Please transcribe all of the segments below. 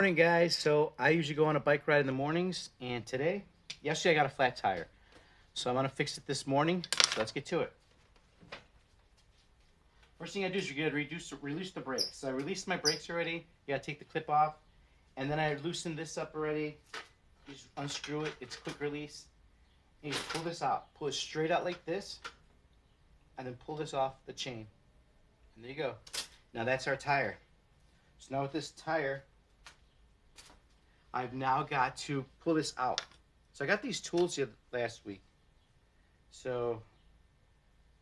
Morning, guys. So I usually go on a bike ride in the mornings, and yesterday I got a flat tire. So I'm gonna fix it this morning. So let's get to it. First thing I do is you gotta release the brakes. So I released my brakes already. You gotta take the clip off, and then I loosened this up already. You just unscrew it. It's quick release. And you just pull this out. Pull it straight out like this, and then pull this off the chain. And there you go. Now that's our tire. So now with this tire, I've now got to pull this out. So I got these tools here last week. So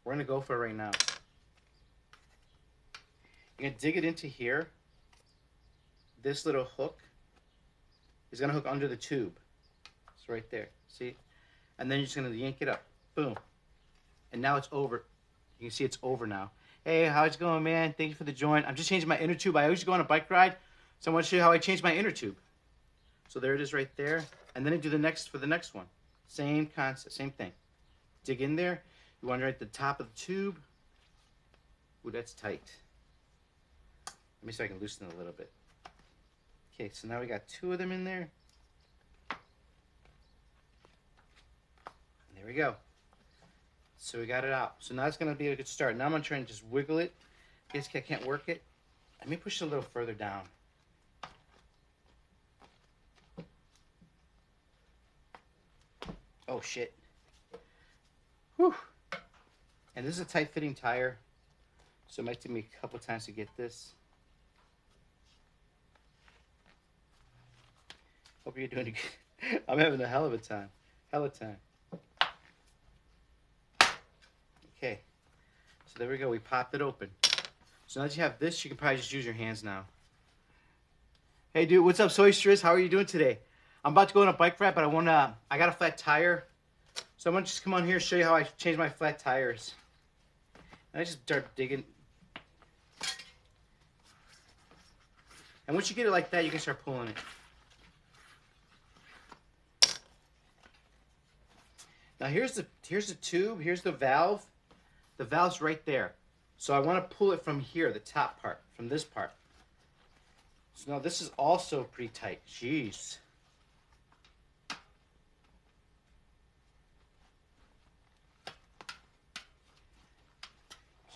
we're gonna go for it right now. You're gonna dig it into here. This little hook is gonna hook under the tube. It's right there, see? And then you're just gonna yank it up, boom. And now it's over. You can see it's over now. Hey, how's it going, man? Thank you for the join. I'm just changing my inner tube. I always go on a bike ride, so I want to show you how I change my inner tube. So there it is right there. And then I do the next for the next one. Same concept, same thing. Dig in there. You want it right at the top of the tube. Ooh, that's tight. Let me see if I can loosen it a little bit. Okay, so now we got two of them in there. And there we go. So we got it out. So now it's going to be a good start. Now I'm going to try and just wiggle it. In case I can't work it. Let me push it a little further down. Oh, shit. Whew. And this is a tight-fitting tire. So it might take me a couple times to get this. Hope you're doing good. I'm having a hell of a time. Okay, so there we go. We popped it open. So now that you have this, you can probably just use your hands now. Hey, dude, what's up, Soystress? How are you doing today? I'm about to go on a bike ride, but I got a flat tire. So I'm gonna just come on here and show you how I change my flat tires. And I just start digging. And once you get it like that, you can start pulling it. Now here's the tube, here's the valve. The valve's right there. So I want to pull it from here, the top part, from this part. So now this is also pretty tight. Jeez.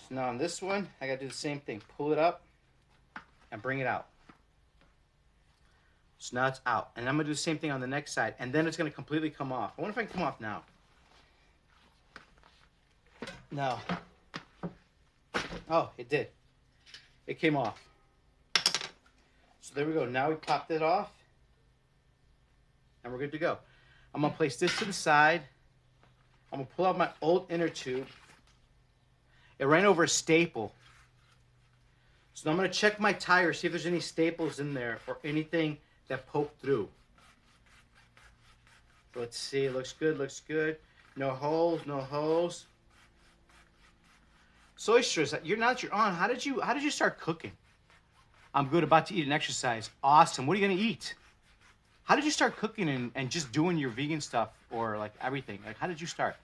So now on this one, I gotta do the same thing. Pull it up and bring it out. So now it's out. And I'm gonna do the same thing on the next side. And then it's gonna completely come off. I wonder if I can come off now. No. Oh, it did. It came off. So there we go. Now we popped it off. And we're good to go. I'm going to place this to the side. I'm going to pull out my old inner tube. It ran over a staple. So now I'm going to check my tire, see if there's any staples in there or anything that poked through. Let's see. It looks good. Looks good. No holes. No holes. Soystress, now that you're on, how did you start cooking? I'm good, about to eat and exercise. Awesome. What are you gonna eat? How did you start cooking and just doing your vegan stuff or like everything? Like, how did you start?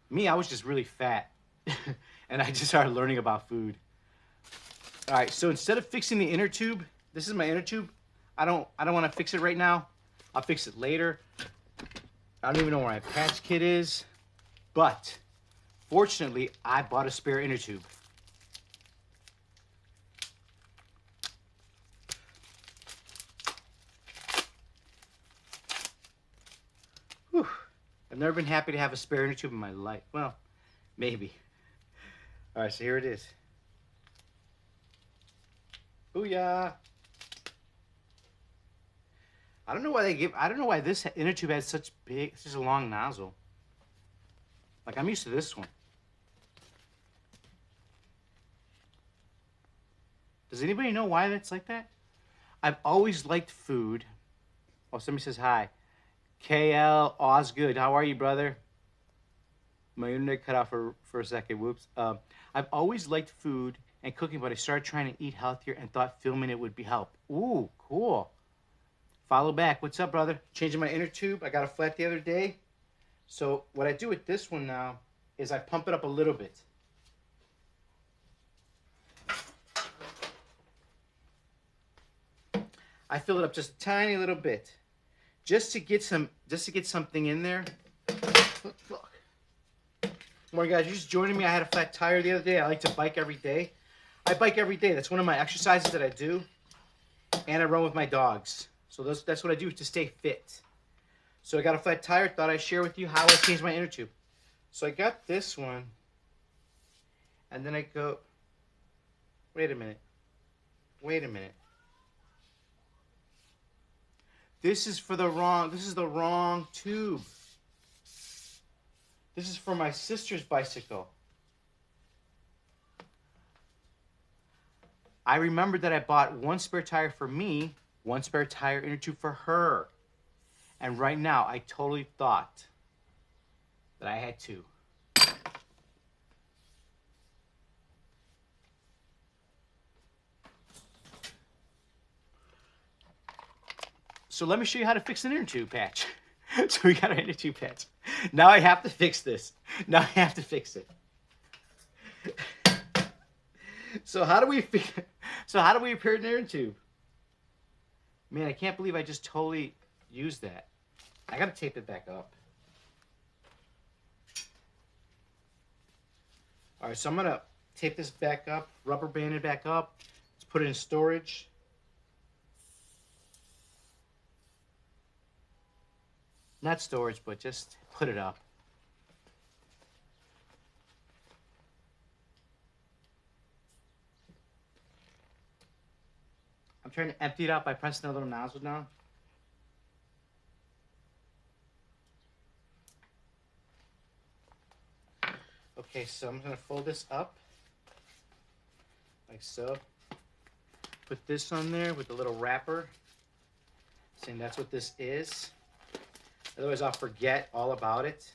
Me, I was just really fat, and I just started learning about food. All right, so instead of fixing the inner tube, this is my inner tube. I don't want to fix it right now. I'll fix it later. I don't even know where my patch kit is, but fortunately, I bought a spare inner tube. Whew. I've never been happy to have a spare inner tube in my life. Well, maybe. All right, so here it is. Booyah! I don't know why this inner tube has such a long nozzle. Like, I'm used to this one. Does anybody know why that's like that? I've always liked food. Oh, somebody says hi. KL Osgood, how are you, brother? My internet cut off for a second. Whoops. I've always liked food and cooking, but I started trying to eat healthier and thought filming it would be help. Ooh, cool. Follow back. What's up, brother? Changing my inner tube. I got a flat the other day. So what I do with this one now is I pump it up a little bit. I fill it up just a tiny little bit, just to get something in there. Look. More guys, you're just joining me. I had a flat tire the other day. I like to bike every day. I bike every day. That's one of my exercises that I do. And I run with my dogs. So that's what I do to stay fit. So I got a flat tire. Thought I'd share with you how I changed my inner tube. So I got this one. And then I go, wait a minute. This is the wrong tube. This is for my sister's bicycle. I remembered that I bought one spare tire for me, one spare tire inner tube for her. And right now, I totally thought that I had two. So let me show you how to fix an inner tube patch. So we got our inner tube patch. Now I have to fix this. Now I have to fix it. So how do we repair an inner tube? Man, I can't believe I just totally used that. I gotta tape it back up. All right, so I'm gonna tape this back up, rubber band it back up. Let's put it in storage. Not storage, but just put it up. I'm trying to empty it out by pressing the little nozzle down. Okay, so I'm going to fold this up like so. Put this on there with a little wrapper, saying that's what this is. Otherwise, I'll forget all about it.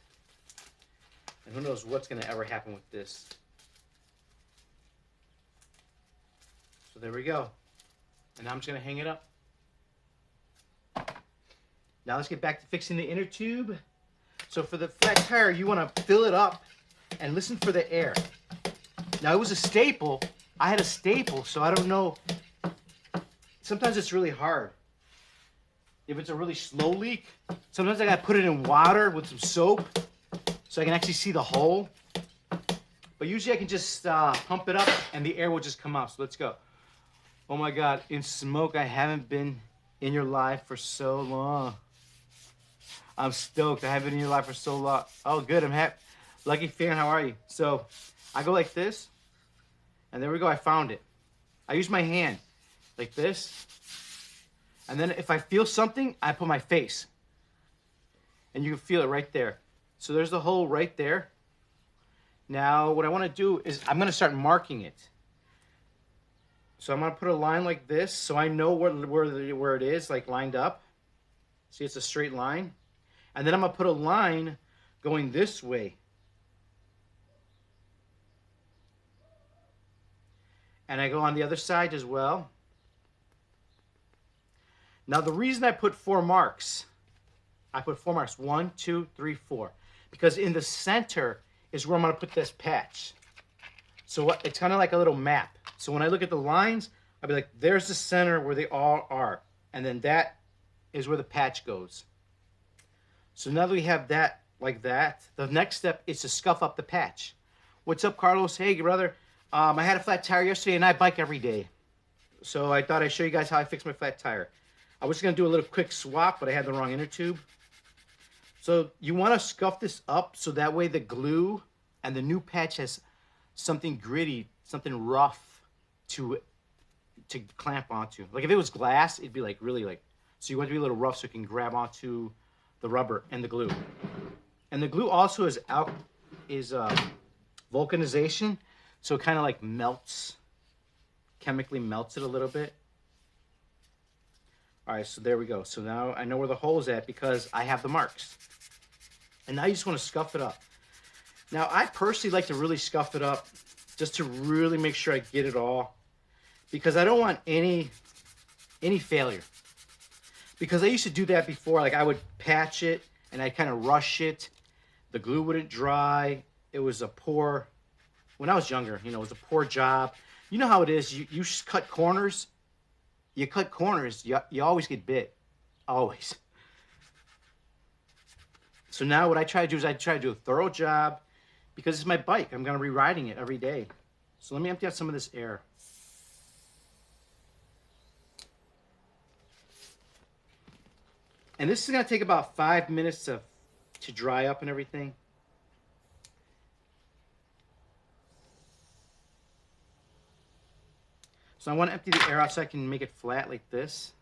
And who knows what's going to ever happen with this. So there we go. And now I'm just going to hang it up. Now let's get back to fixing the inner tube. So for the flat tire, you want to fill it up and listen for the air. Now it was a staple. I had a staple, so I don't know. Sometimes it's really hard. If it's a really slow leak, sometimes I gotta put it in water with some soap so I can actually see the hole. But usually I can just pump it up and the air will just come out. So let's go. Oh my God, in smoke, I haven't been in your life for so long. I'm stoked. I haven't been in your life for so long. Oh, good. I'm happy. Lucky fan, how are you? So I go like this, and there we go. I found it. I use my hand like this. And then if I feel something, I put my face. And you can feel it right there. So there's the hole right there. Now what I want to do is I'm going to start marking it. So I'm going to put a line like this so I know where it is, like lined up. See, it's a straight line. And then I'm going to put a line going this way. And I go on the other side as well. Now, the reason I put 4 marks, 1, 2, 3, 4, because in the center is where I'm going to put this patch. So it's kind of like a little map. So when I look at the lines, I'll be like, there's the center where they all are. And then that is where the patch goes. So now that we have that like that, the next step is to scuff up the patch. What's up, Carlos? Hey, brother. I had a flat tire yesterday, and I bike every day. So I thought I'd show you guys how I fix my flat tire. I was going to do a little quick swap, but I had the wrong inner tube. So you want to scuff this up so that way the glue and the new patch has something gritty, something rough to clamp onto. Like if it was glass, it'd be like really like, so you want it to be a little rough so it can grab onto the rubber and the glue. And the glue also is vulcanization, so it kind of like melts, chemically melts it a little bit. All right, so there we go. So now I know where the hole is at because I have the marks. And now you just want to scuff it up. Now, I personally like to really scuff it up just to really make sure I get it all because I don't want any failure. Because I used to do that before. Like I would patch it and I'd kind of rush it. The glue wouldn't dry. It was a poor, when I was younger, it was a poor job. You know how it is. You cut corners. you cut corners, you always get bit. Always. So now what I try to do is I try to do a thorough job because it's my bike. I'm going to be riding it every day. So let me empty out some of this air. And this is going to take about 5 minutes to dry up and everything. So I want to empty the air out so I can make it flat like this.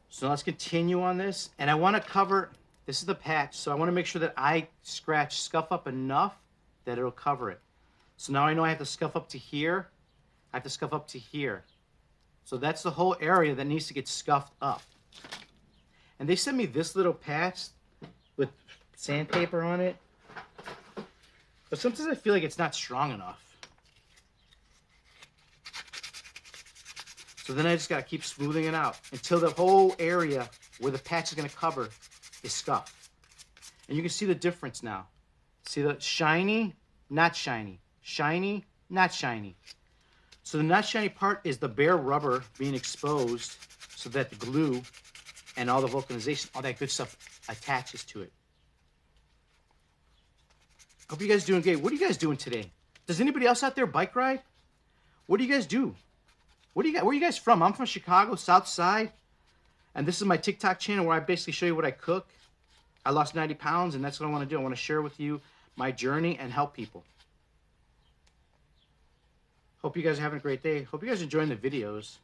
So let's continue on this. And I want to cover, this is the patch, so I want to make sure that I scratch Scuff Up enough that it'll cover it. So now I know I have to scuff up to here. I have to scuff up to here. So that's the whole area that needs to get scuffed up. And they sent me this little patch with sandpaper on it. But sometimes I feel like it's not strong enough. So then I just got to keep smoothing it out until the whole area where the patch is going to cover is scuffed. And you can see the difference now. See the shiny, not shiny. Shiny, not shiny. So the not shiny part is the bare rubber being exposed so that the glue and all the vulcanization, all that good stuff attaches to it. Hope you guys are doing great. What are you guys doing today? Does anybody else out there bike ride? What do you guys do? Where are you guys from? I'm from Chicago, South Side. And this is my TikTok channel where I basically show you what I cook. I lost 90 pounds, and that's what I want to do. I want to share with you my journey and help people. Hope you guys are having a great day. Hope you guys are enjoying the videos.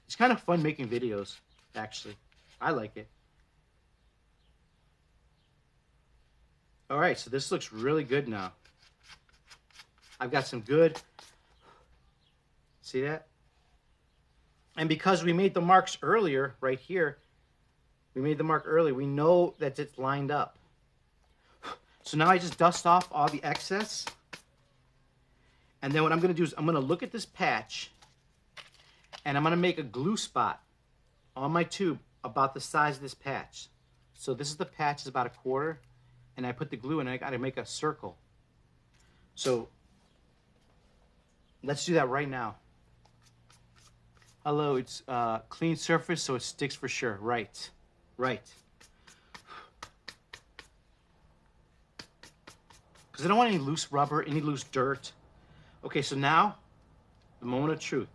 It's kind of fun making videos, actually. I like it. All right, so this looks really good now. I've got some good... See that? And because we made the marks earlier, right here, we made the mark early, we know that it's lined up. So now I just dust off all the excess. And then what I'm going to do is I'm going to look at this patch, and I'm going to make a glue spot on my tube about the size of this patch. So this is the patch, it's about 1/4, and I put the glue in, and I got to make a circle. So let's do that right now. Hello, it's clean surface, so it sticks for sure. Right, right. Because I don't want any loose rubber, any loose dirt. Okay, so now, the moment of truth.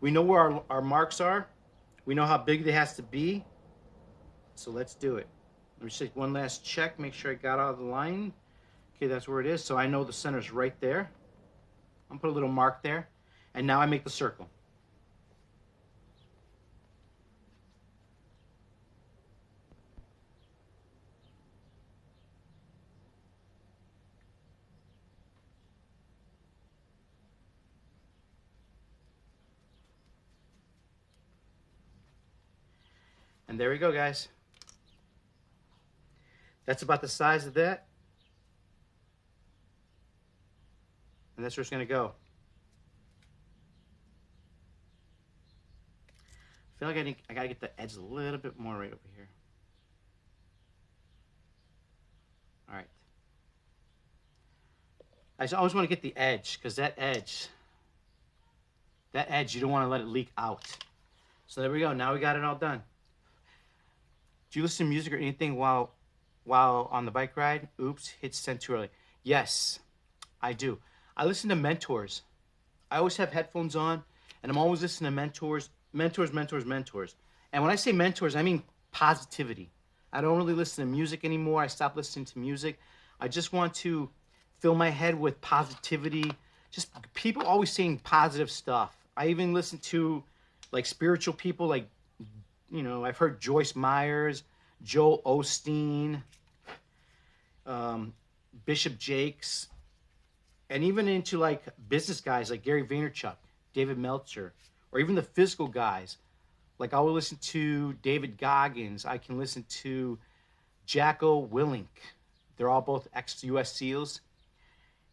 We know where our marks are. We know how big they has to be. So let's do it. Let me just take one last check, make sure I got out of the line. Okay, that's where it is. So I know the center's right there. I'm gonna put a little mark there. And now I make the circle. And there we go, guys. That's about the size of that. And that's where it's going to go. I feel like I got to get the edge a little bit more right over here. All right. I just always want to get the edge, because that edge, you don't want to let it leak out. So there we go. Now we got it all done. Do you listen to music or anything while on the bike ride? Oops, hit send too early. Yes, I do. I listen to mentors. I always have headphones on, and I'm always listening to mentors. And when I say mentors, I mean positivity. I don't really listen to music anymore. I stopped listening to music. I just want to fill my head with positivity. Just people always saying positive stuff. I even listen to like spiritual people, like, you know, I've heard Joyce Myers, Joel Osteen, Bishop Jakes, and even into like business guys like Gary Vaynerchuk, David Meltzer, or even the physical guys. Like I will listen to David Goggins. I can listen to Jacko Willink. They're all both ex-US SEALs.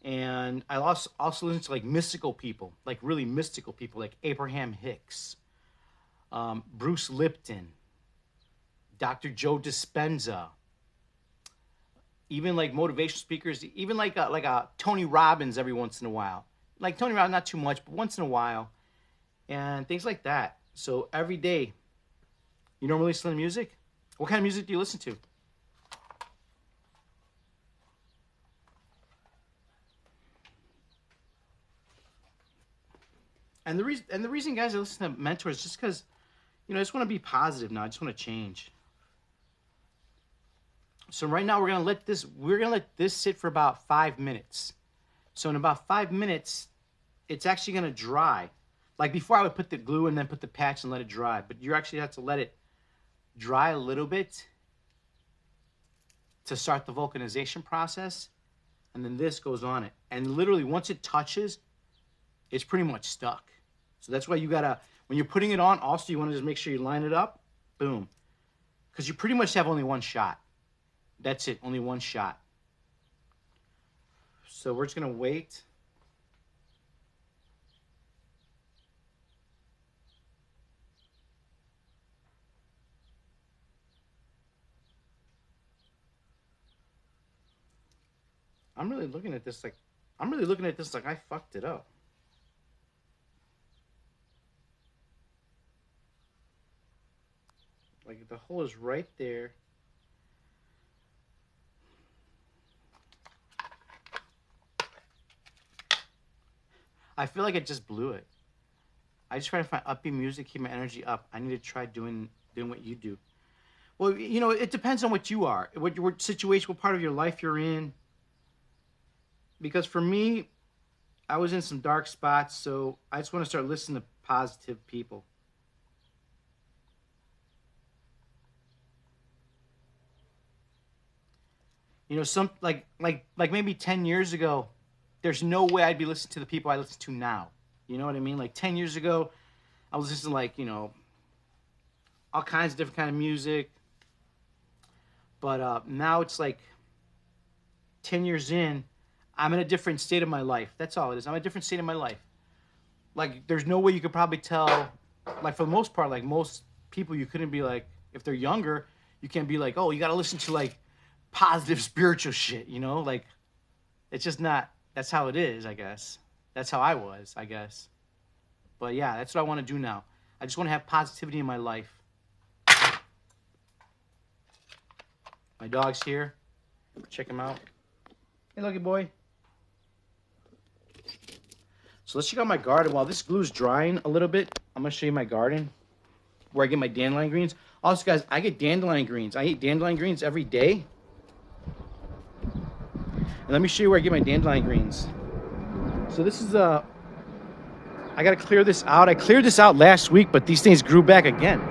And I also listen to like mystical people, like really mystical people like Abraham Hicks, Bruce Lipton, Dr. Joe Dispenza, even like motivational speakers, even like a Tony Robbins every once in a while. Like Tony Robbins, not too much, but once in a while. and things like that. So every day, you normally listen to music. What kind of music do you listen to? And the reason, guys, I listen to mentors just because, I just want to be positive now. I just want to change. So right now we're gonna let this sit for about 5 minutes. So in about 5 minutes, it's actually gonna dry. Like before, I would put the glue and then put the patch and let it dry. But you actually have to let it dry a little bit to start the vulcanization process, and then this goes on it. And literally, once it touches, it's pretty much stuck. So that's why you gotta, when you're putting it on, also you want to just make sure you line it up, boom, because you pretty much have only one shot. That's it, only one shot. So we're just gonna wait. I'm really looking at this like I fucked it up. Like the hole is right there. I feel like I just blew it. I just try to find upbeat music, keep my energy up. I need to try doing what you do. Well, it depends on what you are, what situation, what part of your life you're in. Because for me, I was in some dark spots, so I just want to start listening to positive people. Some like maybe 10 years ago, there's no way I'd be listening to the people I listen to now. You know what I mean? Like 10 years ago, I was listening to all kinds of different kind of music. But now it's like 10 years in, I'm in a different state of my life. That's all it is. I'm in a different state of my life. Like there's no way you could probably tell, like for the most part, like most people, you couldn't be like, if they're younger, you can't be like, oh, you got to listen to like positive spiritual shit, like it's just not, that's how it is, I guess. That's how I was, I guess. But yeah, that's what I want to do now. I just want to have positivity in my life. My dog's here. Check him out. Hey, lucky boy. So let's check out my garden. While this glue's drying a little bit, I'm going to show you my garden where I get my dandelion greens. Also, guys, I get dandelion greens. I eat dandelion greens every day. And let me show you where I get my dandelion greens. So this is I gotta clear this out. I cleared this out last week, but these things grew back again.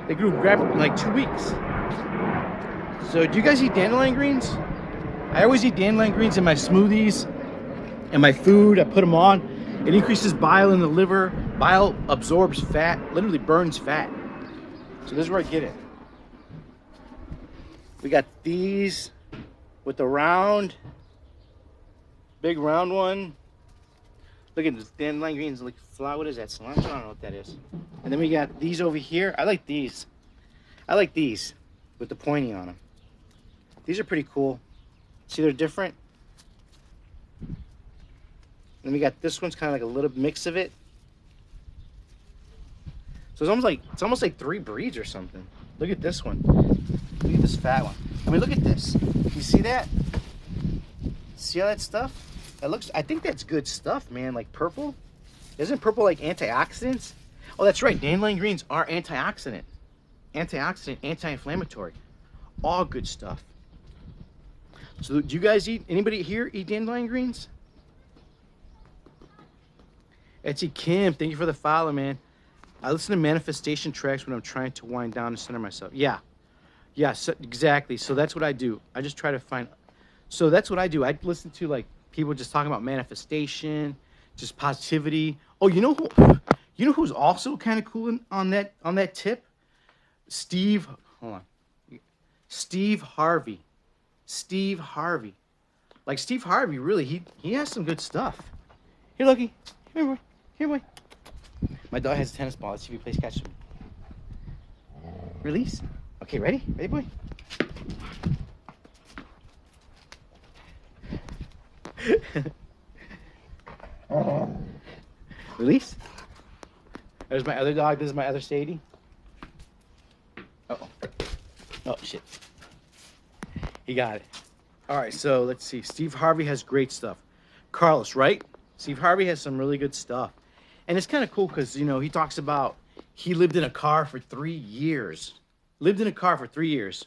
They grew back in like 2 weeks. So do you guys eat dandelion greens? I always eat dandelion greens in my smoothies and my food. I put them on. It increases bile in the liver. Bile absorbs fat, literally burns fat. So this is where I get it. We got these with the round, big round one. Look at this dandelion greens, like flower. What is that? Cilantro? I don't know what that is. And then we got these over here. I like these. I like these with the pointy on them. These are pretty cool. See, they're different. And then we got this one's kind of like a little mix of it. So it's almost like 3 breeds or something. Look at this one. Look at this fat one. I mean, look at this. You see that? See all that stuff? That looks, I think that's good stuff, man. Like purple. Isn't purple like antioxidants? Oh, that's right. Dandelion greens are antioxidant. Antioxidant, anti-inflammatory. All good stuff. So do you guys anybody here eat dandelion greens? Etsy Kim, thank you for the follow, man. I listen to manifestation tracks when I'm trying to wind down and center myself. Yeah. Yeah, so, exactly. So that's what I do. I just try to find. So that's what I do. I listen to like people just talking about manifestation, just positivity. Oh, you know who's also kind of cool on that tip? Steve. Hold on. Steve Harvey. Steve Harvey. Like Steve Harvey, really, he has some good stuff. Here, Loki. Here, boy. Here, boy. My dog has a tennis ball. Let's see if he plays catch. Release. Okay, ready? Ready, boy? Release. There's my other dog. This is my other Sadie. Uh-oh. Oh, shit. He got it. All right, so let's see. Steve Harvey has great stuff. Carlos, right? Steve Harvey has some really good stuff. And it's kind of cool because, you know, he talks about he lived in a car for 3 years. Lived in a car for 3 years.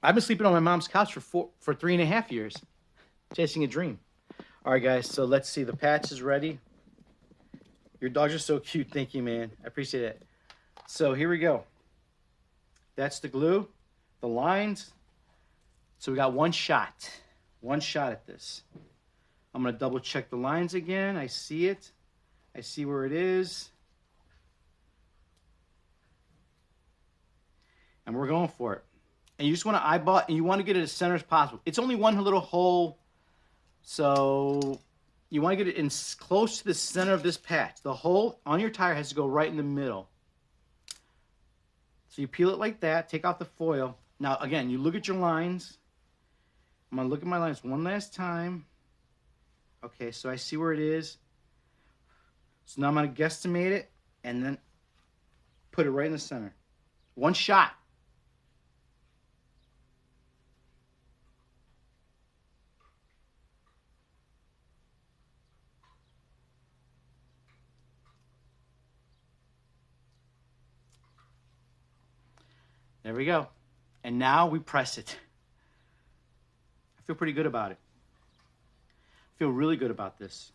I've been sleeping on my mom's couch for 3.5 years. Chasing a dream. All right, guys, so let's see. The patch is ready. Your dogs are so cute. Thank you, man. I appreciate it. So here we go. That's the glue, the lines. So we got one shot at this. I'm gonna double check the lines again. I see it. I see where it is. And we're going for it. And you just wanna eyeball it, and you wanna get it as center as possible. It's only one little hole, so you wanna get it in close to the center of this patch. The hole on your tire has to go right in the middle. So you peel it like that, take off the foil. Now, again, you look at your lines. I'm gonna look at my lines one last time. Okay, so I see where it is. So now I'm gonna guesstimate it and then put it right in the center. One shot. There we go. And now we press it. I feel pretty good about it. I feel really good about this.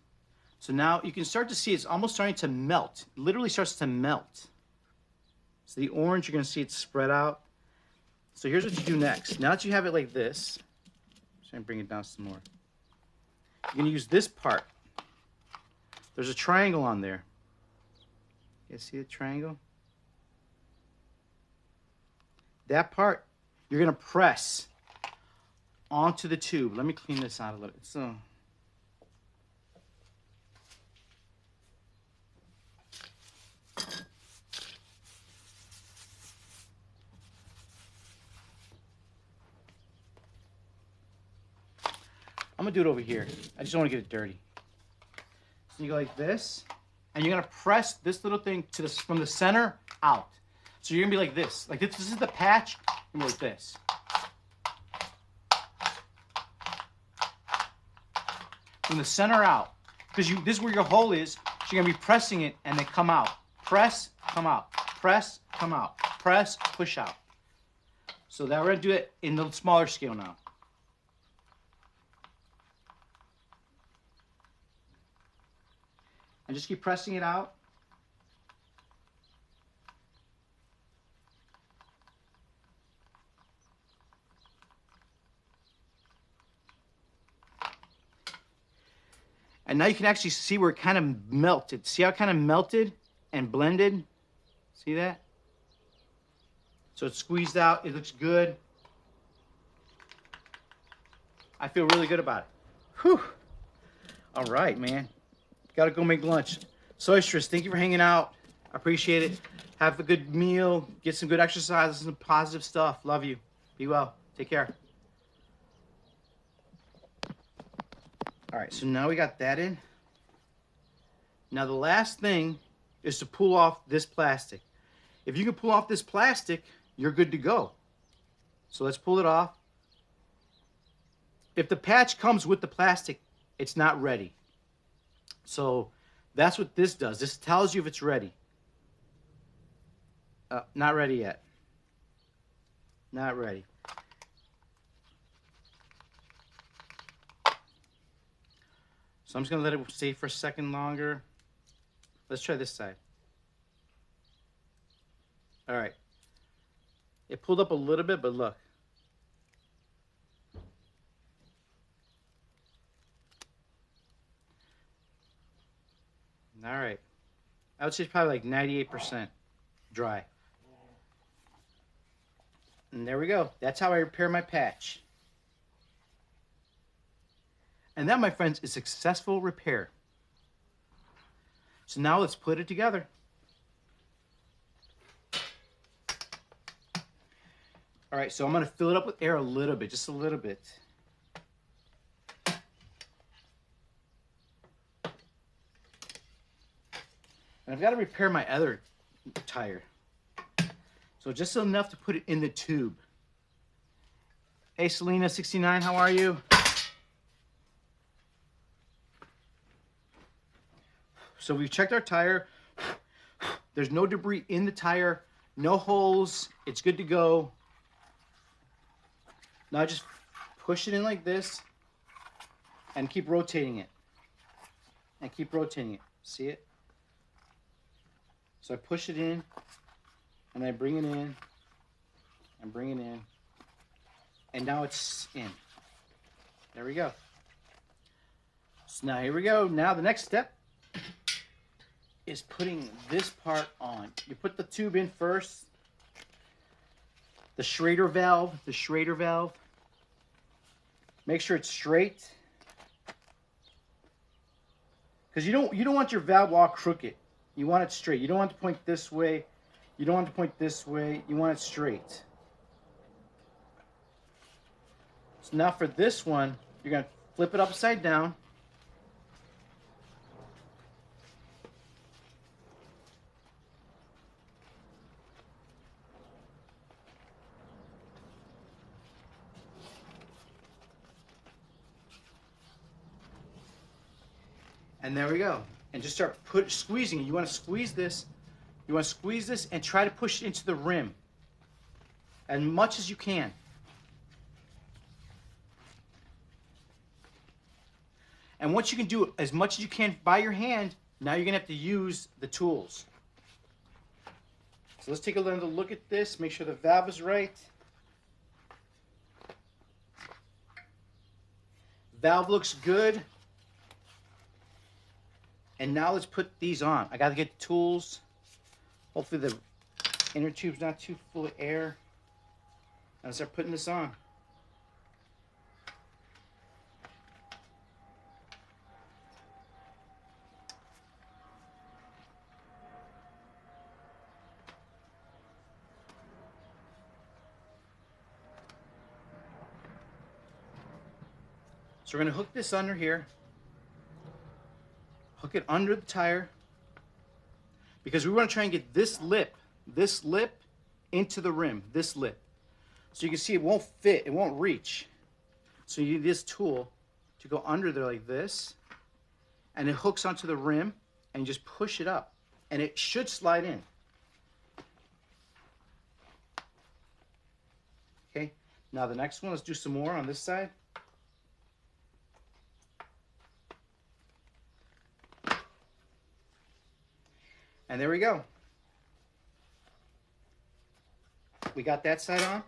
So now you can start to see it's almost starting to melt. It literally starts to melt. So the orange, you're going to see it spread out. So here's what you do next. Now that you have it like this, I'm trying to bring it down some more. You're going to use this part. There's a triangle on there. You see the triangle? That part, you're going to press onto the tube. Let me clean this out a little. So, I'm going to do it over here. I just don't want to get it dirty. So you go like this, and you're going to press this little thing to the, from the center out. So you're going to be like this. Like this is the patch, and like this. From the center out. Because this is where your hole is. So you're going to be pressing it, and they come out. Press, come out. Press, come out. Press, push out. So now we're going to do it in the smaller scale now. And just keep pressing it out. And now you can actually see where it kind of melted. See how it kind of melted and blended? See that? So it's squeezed out. It looks good. I feel really good about it. Whew. All right, man. Gotta go make lunch. Soystress, thank you for hanging out. I appreciate it. Have a good meal. Get some good exercise. Some positive stuff. Love you. Be well. Take care. All right, so now we got that in. Now the last thing is to pull off this plastic. If you can pull off this plastic, you're good to go. So let's pull it off. If the patch comes with the plastic, it's not ready. So that's what this does. This tells you if it's ready. Not ready yet. Not ready. So I'm just going to let it stay for a second longer. Let's try this side. All right. It pulled up a little bit, but look. All right. I would say it's probably like 98% dry. And there we go. That's how I repair my patch. And that, my friends, is successful repair. So now let's put it together. All right, so I'm going to fill it up with air a little bit, just a little bit. And I've got to repair my other tire. So just enough to put it in the tube. Hey, Selena69, how are you? So we've checked our tire. There's no debris in the tire, no holes. It's good to go. Now I just push it in like this and keep rotating it. And keep rotating it. See it? So I push it in and I bring it in and bring it in. And now it's in. There we go. So now here we go. Now the next step is putting this part on. You put the tube in first. The Schrader valve. Make sure it's straight. Because you don't want your valve all crooked. You want it straight. You don't want it to point this way. You don't want it to point this way. You want it straight. So now for this one, you're going to flip it upside down. And there we go. And just start squeezing it. You want to squeeze this. You want to squeeze this and try to push it into the rim as much as you can. And once you can do as much as you can by your hand, now you're going to have to use the tools. So let's take another look at this. Make sure the valve is right. Valve looks good. And now let's put these on. I got to get the tools. Hopefully the inner tube's not too full of air. I'll start putting this on. So we're going to hook this under here. Hook it under the tire. Because we want to try and get this lip into the rim, this lip. So you can see it won't fit, it won't reach. So you need this tool to go under there like this. And it hooks onto the rim and you just push it up. And it should slide in. Okay, now the next one, let's do some more on this side. And there we go. We got that side on.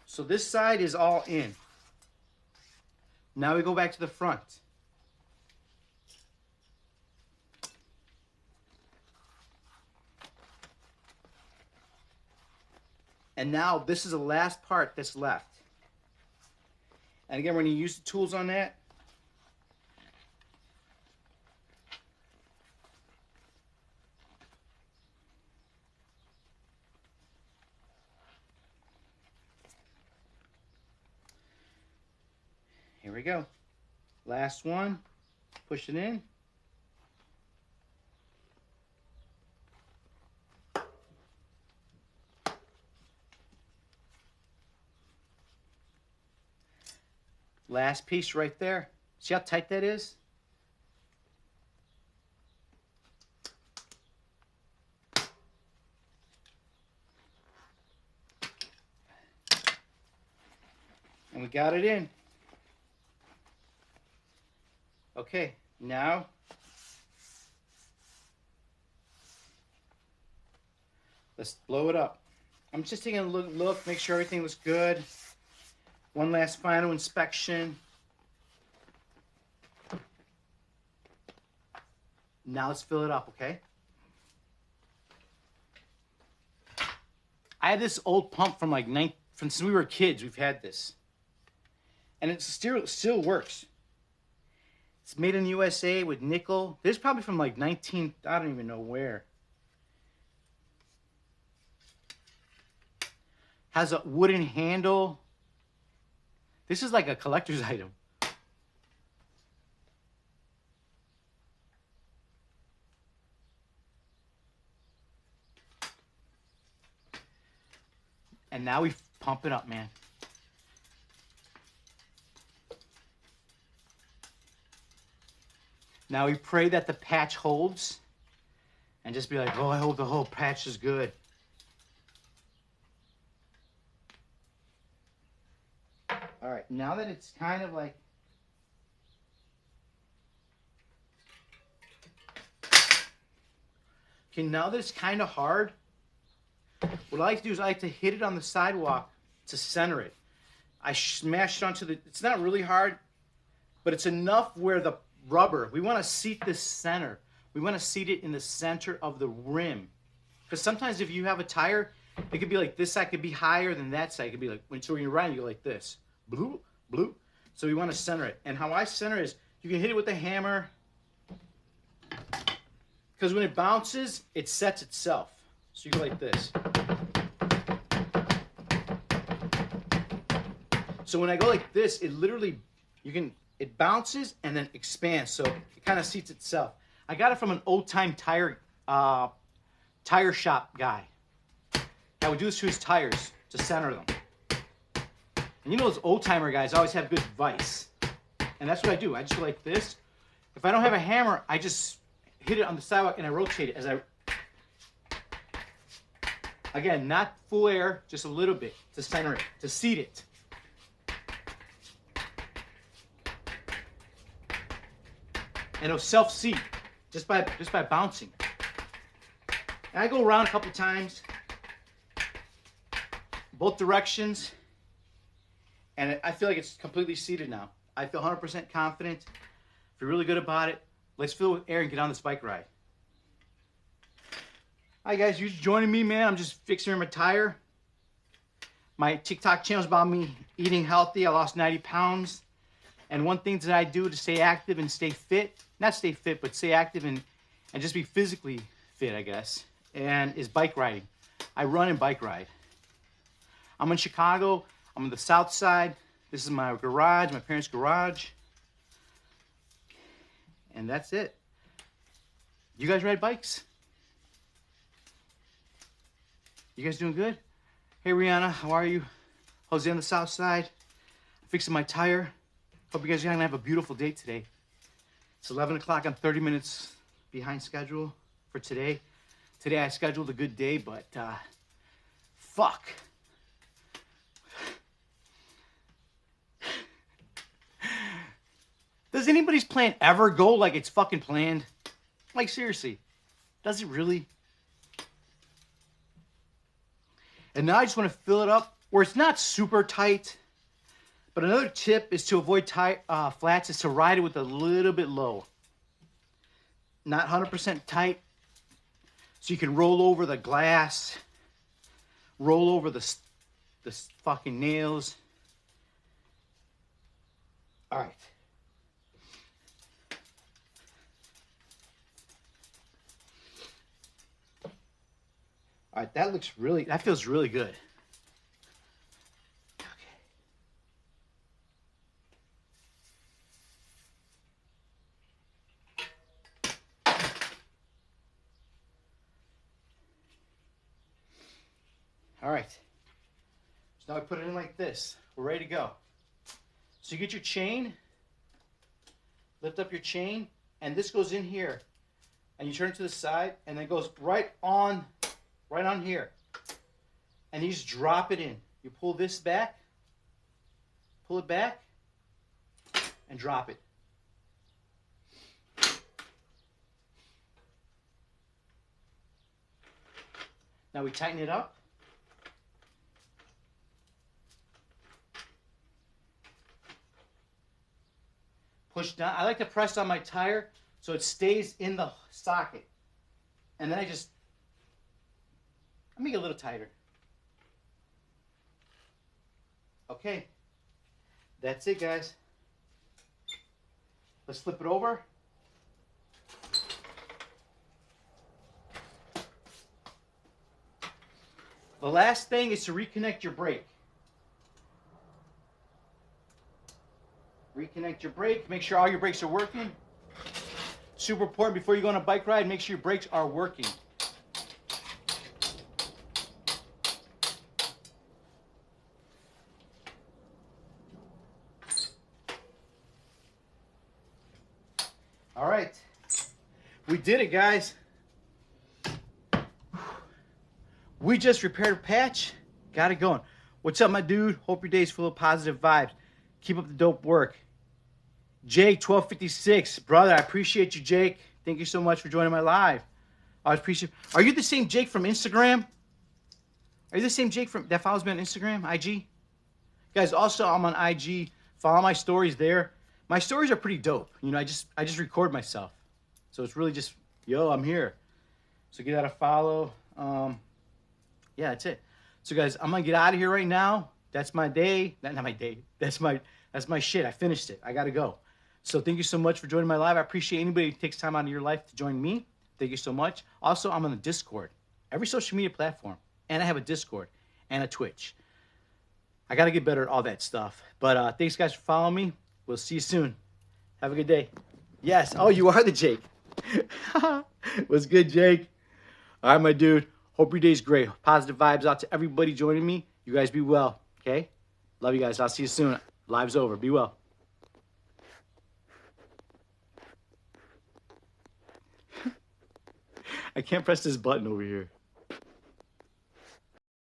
So this side is all in. Now we go back to the front. And now this is the last part that's left. And again, we're going to use the tools on that. Here we go. Last one. Push it in. Last piece right there. See how tight that is? And we got it in. Okay, now let's blow it up. I'm just taking a look, make sure everything looks good. One last final inspection. Now let's fill it up, okay? I had this old pump from since we were kids. We've had this, and it still works. It's made in the USA with nickel. This is probably from like I don't even know where. Has a wooden handle. This is like a collector's item. And now we pump it up, man. Now we pray that the patch holds. And just be like, oh, I hope the whole patch is good. All right, now that it's kind of like... Okay, now that it's kind of hard, what I like to do is I like to hit it on the sidewalk to center it. I smash it onto the... It's not really hard, but it's enough where the rubber... We want to seat this center. We want to seat it in the center of the rim. Because sometimes if you have a tire, it could be like this side could be higher than that side. It could be like, so when you're riding, you go like this. Bloop, bloop. So we want to center it. And how I center it is, you can hit it with a hammer. Because when it bounces, it sets itself. So you go like this. So when I go like this, it literally, it bounces and then expands. So it kind of seats itself. I got it from an old-time tire shop guy. I would do this to his tires to center them. And you know those old-timer guys always have good advice. And that's what I do. I just go like this. If I don't have a hammer, I just hit it on the sidewalk and I rotate it as I... Again, not full air, just a little bit to center it, to seat it. And it'll self-seat. Just by bouncing. And I go around a couple times, both directions, and I feel like it's completely seated now. I feel 100% confident. Feel really good about it. Let's fill it with air and get on this bike ride. Hi guys, you just joining me, man. I'm just fixing my tire. My TikTok channel is about me eating healthy. I lost 90 pounds. And one thing that I do to stay active and stay fit, not stay fit, but stay active and just be physically fit, I guess, and is bike riding. I run and bike ride. I'm in Chicago. I'm on the south side. This is my garage, my parents' garage. And that's it. You guys ride bikes? You guys doing good? Hey, Rihanna, how are you? Jose on the south side. Fixing my tire. Hope you guys are going to have a beautiful day today. It's 11 o'clock. I'm 30 minutes behind schedule for today. Today I scheduled a good day, but fuck. Does anybody's plan ever go like it's fucking planned? Like, seriously. Does it really? And now I just want to fill it up where it's not super tight. But another tip is to avoid flats is to ride it with a little bit low. Not 100% tight. So you can roll over the glass. Roll over the fucking nails. All right. All right, that feels really good. All right, so now I put it in like this. We're ready to go. So you get your chain, lift up your chain, and this goes in here. And you turn it to the side, and then it goes right on here. And you just drop it in. You pull this back, pull it back, and drop it. Now we tighten it up. Push down. I like to press on my tire so it stays in the socket. And then I make it a little tighter. Okay. That's it, guys. Let's flip it over. The last thing is to reconnect your brake. Reconnect your brake. Make sure all your brakes are working. Super important before you go on a bike ride, make sure your brakes are working. All right. We did it, guys. We just repaired a patch. Got it going. What's up, my dude? Hope your day's full of positive vibes. Keep up the dope work. Jake, 1256. Brother, I appreciate you, Jake. Thank you so much for joining my live. I appreciate. Are you the same Jake from Instagram? Are you the same Jake from that follows me on Instagram, IG? Guys, also I'm on IG. Follow my stories there. My stories are pretty dope. You know, I just record myself. So it's really just, yo, I'm here. So give that a follow. Yeah, that's it. So guys, I'm gonna get out of here right now. That's my day. Not my day. That's my shit. I finished it. I gotta go. So thank you so much for joining my live. I appreciate anybody who takes time out of your life to join me. Thank you so much. Also, I'm on the Discord. Every social media platform. And I have a Discord and a Twitch. I got to get better at all that stuff. But thanks, guys, for following me. We'll see you soon. Have a good day. Yes. Oh, you are the Jake. What's good, Jake? All right, my dude. Hope your day's great. Positive vibes out to everybody joining me. You guys be well, okay? Love you guys. I'll see you soon. Live's over. Be well. I can't press this button over here.